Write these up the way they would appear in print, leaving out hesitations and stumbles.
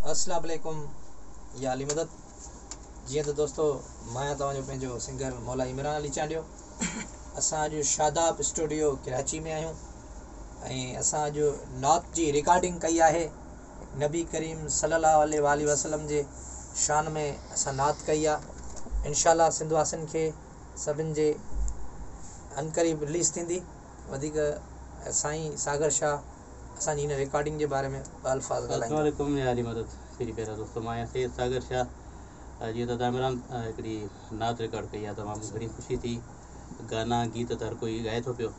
अस्सलाम वालेकुम या अली मदद। जी तो दोस्तों मैं तव्हांजो सिंगर मौला इमरान अली चांडियो। असां अॼु शादाब स्टूडियो कराची में आहियूं ऐं असां अॼु नात जी रिकॉर्डिंग कई आहे। नबी करीम सल्लल्लाहु अलैहि वसल्लम जे शान में असां नात कई आहे। इंशाअल्लाह सिंधवासिन खे सभिनि जे अनकरीब रिलीज़ थींदी। वधीक साईं सागर शाह असांजी हिन रिकॉर्डिंग जे बारे में अल्फाज़ ॻाल्हाईंदा। अस्सलाम वालेकुम मदद सिरी पहिरियों दोस्तों मां सैयद सागर शाह। जीअं त इमरान हिकिड़ी नात रिकॉर्ड कई आहे, तमामु घणी ख़ुशी थी। गाना गीत त हर कोई ॻाए थो पियो,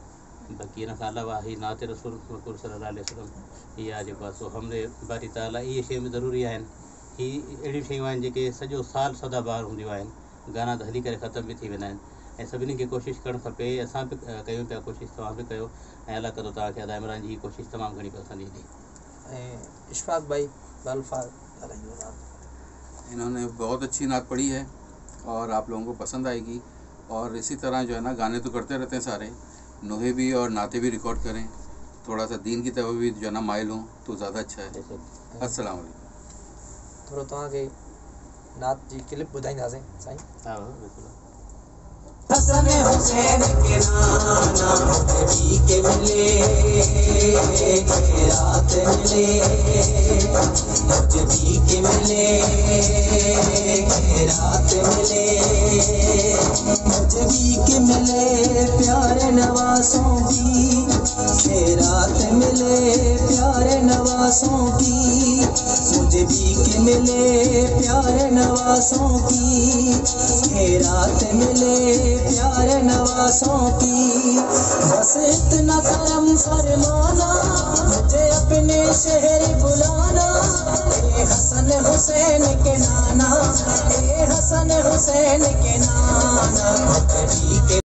बाक़ी हिन खां अलावा ही नात रसूल मक़बूल सल्लल्लाहु अलैहि वसल्लम इहा जेको आहे सो हमरे बारी ताला इहे शयूं बि ज़रूरी आहिनि। ही अहिड़ियूं शयूं आहिनि जेके सॼो साल सदाबहार हूंदियूं आहिनि। गाना त हली करे ख़तम बि थी वेंदा आहिनि ऐं सभिनी खे कोशिशि करणु खपे। असां बि कयूं पिया कोशिशि, तव्हां बि कयो ऐं अलाह कंदो तव्हांखे अदा इमरान जी कोशिशि तमामु घणी पसंदि ईंदी। इशफाक भाई अल्फाज़ ॻाल्हाईंदो। इन्होंने बहुत अच्छी नात पढ़ी है और आप लोगों को पसंद आएगी। और इसी तरह जो है ना गाने तो करते रहते हैं सारे, नोहे भी और नाते भी रिकॉर्ड करें। थोड़ा सा दीन की तरफ भी जो है ना माइल हों तो ज़्यादा अच्छा है। अस्सलाम वालेकुम। थोरो तव्हांखे नात जी क्लिप ॿुधाईंदासीं साईं। हा बिल्कुलु। हसन हुसैन के नाना नबी के मिले रात मिले, नबी के मिले रात मिले, नबी के मिले प्यारे नवासों की रात मिले, प्यारे नवासों की मुझे भी के मिले प्यारे नवासों की रात मिले प्यारे नवासों की। बस इतना करम फरमाना मुझे अपने शहर बुलाना, ए हसन हुसैन के नाना, ए हसन हुसैन के नाना।